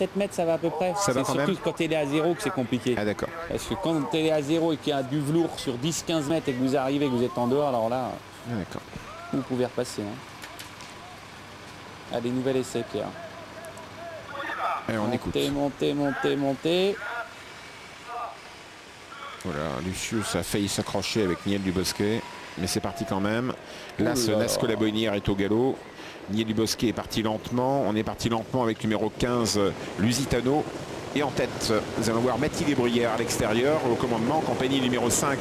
7 mètres, ça va à peu près. Ça va c'est quand surtout même. quand elle est à 0 que c'est compliqué. Ah d'accord. Parce que quand elle est à 0 et qu'il y a du velours sur 10-15 mètres et que vous arrivez, que vous êtes en dehors, alors là, Ah, d'accord. vous pouvez repasser. Hein. Allez, nouvel essai, Pierre. Allez, on écoute. Montez. Voilà, Lucius a failli s'accrocher avec Niel Dubosquet, mais c'est parti quand même. Là, ce Nasco la Boinière est au galop. Niel Dubosquet est parti lentement. On est parti lentement avec numéro 15, Lusitano. Et en tête, nous allons voir Mathilde Bruyère à l'extérieur, au commandement, compagnie numéro 5,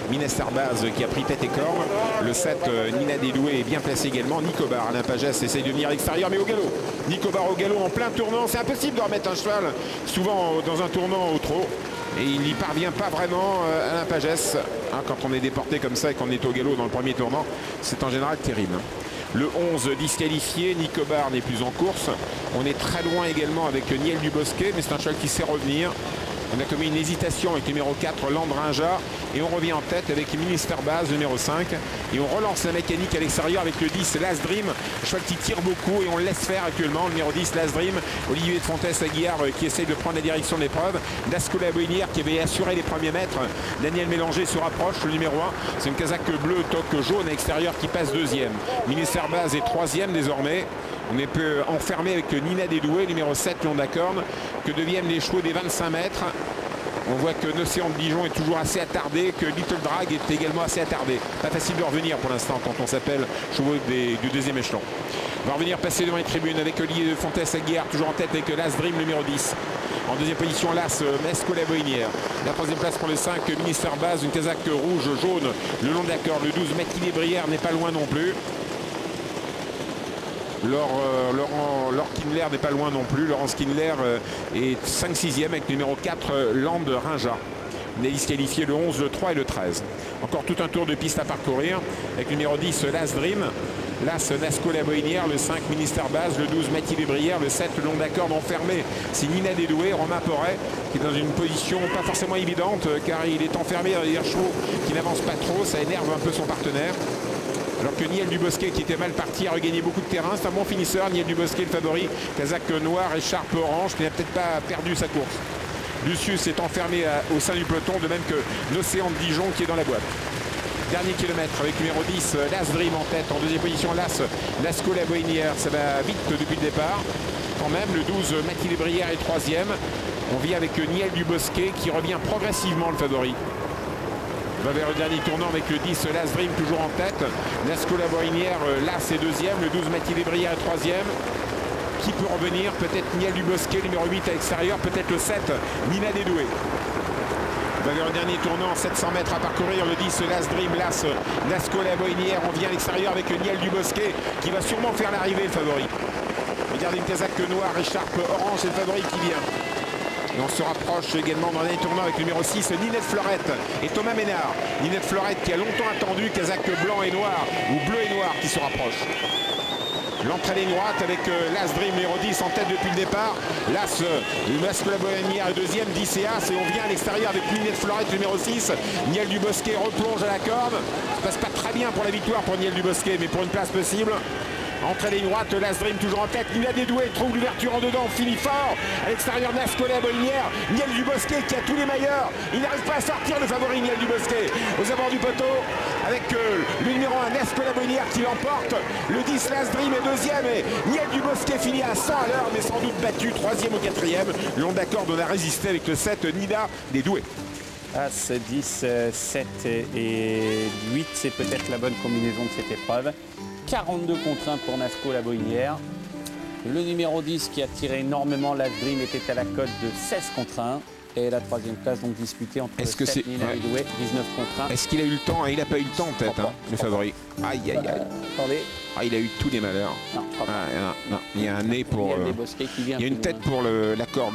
Minas Arbaz qui a pris tête et corne. Le 7, Nina Deloué est bien placé également. Nicobar, Alain Pagès essaye de venir à l'extérieur, mais au galop. Nicobar au galop en plein tournant. C'est impossible de remettre un cheval, souvent dans un tournant au trot. Et il n'y parvient pas vraiment, Alain Pagès. Hein, quand on est déporté comme ça et qu'on est au galop dans le premier tournant, c'est en général terrible. Le 11 disqualifié, Nicobar n'est plus en course. On est très loin également avec Niel Dubosquet, mais c'est un cheval qui sait revenir. On a commis une hésitation avec le numéro 4, Landrinja. Et on revient en tête avec Minister Baz, numéro 5. Et on relance la mécanique à l'extérieur avec le 10, Last Dream. Un cheval qui tire beaucoup et on le laisse faire actuellement. Le numéro 10, Last Dream. Olivier de Fontes-Aguillard qui essaye de prendre la direction de l'épreuve. Nasco la Boinière qui avait assuré les premiers mètres. Daniel Mélanger se rapproche, le numéro 1. C'est une casaque bleue, toque jaune à l'extérieur qui passe deuxième. Minister Baz est troisième désormais. On est peu enfermé avec Nina Dédoué, numéro 7, Long d'Acorne, que deviennent les chevaux des 25 mètres. On voit que Nocéan de Dijon est toujours assez attardé, que Little Drag est également assez attardé. Pas facile de revenir pour l'instant quand on s'appelle chevaux du deuxième échelon. On va revenir passer devant les tribunes avec Olivier de Fontes-Aguillard, toujours en tête avec Last Dream, numéro 10. En deuxième position, Las, Nasco la Boinière. La troisième place pour le 5, Minister Baz, une casaque rouge, jaune, le long d'accord. Le 12, Mathilde Brière n'est pas loin non plus. Laurent Kindler n'est pas loin non plus. Laurent Kindler est 5-6e avec le numéro 4, Landrinja. On est disqualifié le 11, le 3 et le 13. Encore tout un tour de piste à parcourir avec le numéro 10, Last Dream. Las, Nasco la Boinière, le 5, Minister Baz, le 12, Mathilde Brière, le 7, Long d'Acorne enfermé. C'est Nina Dédoué, Romain Porret, qui est dans une position pas forcément évidente car il est enfermé dans des chevaux qui n'avancent pas trop. Ça énerve un peu son partenaire. Alors que Niel Dubosquet, qui était mal parti, a regagné beaucoup de terrain. C'est un bon finisseur. Niel Dubosquet, le favori. Casaque noir, écharpe orange, qui n'a peut-être pas perdu sa course. Lucius est enfermé au sein du peloton, de même que l'Océan de Dijon qui est dans la boîte. Dernier kilomètre avec le numéro 10, Last Dream en tête. En deuxième position, Nasco la Boinière. Ça va vite depuis le départ. Quand même, le 12, Mathilde Brière est troisième. On vit avec Niel Dubosquet qui revient progressivement le favori. On va vers le dernier tournant avec le 10, Last Dream toujours en tête. Nasco la Boinière, là c'est deuxième. Le 12, Mathilde Brière est troisième. Qui peut revenir? Peut-être Niel Dubosquet, numéro 8 à l'extérieur. Peut-être le 7, Nina Dédoué. On va vers le dernier tournant, 700 mètres à parcourir. Le 10, Last Dream, Nasco la Boinière. On vient à l'extérieur avec Niel Dubosquet qui va sûrement faire l'arrivée, le favori. Regardez une casaque noire, écharpe orange, c'est le favori qui vient. Et on se rapproche également dans les tournants avec le numéro 6, Ninette Fleurette et Thomas Ménard. Ninette Fleurette qui a longtemps attendu, casaque blanc et noir, ou bleu et noir qui se rapproche. L'entrée ligne droite avec Last Dream numéro 10 en tête depuis le départ. Las, Nasco la Boinière est deuxième, 10 et As. Et on vient à l'extérieur avec Ninette Fleurette numéro 6. Niel Dubosquet replonge à la corde. Ça passe pas très bien pour la victoire pour Niel Dubosquet, mais pour une place possible. Entrée ligne droite, Last Dream toujours en tête. Nina Dédoué trouve l'ouverture en dedans, finit fort. À l'extérieur, Nasco la Boinière. Niel Dubosquet qui a tous les meilleurs. Il n'arrive pas à sortir le favori Niel Dubosquet. Aux abords du poteau, avec le numéro 1, Nasco la Boinière qui l'emporte. Le 10, Last Dream est deuxième. Et Niel Dubosquet finit à 100 à l'heure, mais sans doute battu. Troisième ou quatrième. Long d'accord, on a résisté avec le 7, Nina Dédoué. As, 10, 7 et 8, c'est peut-être la bonne combinaison de cette épreuve. 42 contre 1 pour Nasco la Boinière. Le numéro 10 qui a tiré énormément Last Dream était à la cote de 16 contre 1. Et la troisième place donc disputée entre Nina Dédoué, 19 contre 1. Est-ce qu'il a eu le temps? Il n'a pas eu le temps en tête, le favori. Aïe, aïe, aïe. Attendez. Ah, il a eu tous les malheurs. Non, non. Il y a un nez pour... Il y a une tête pour la corde.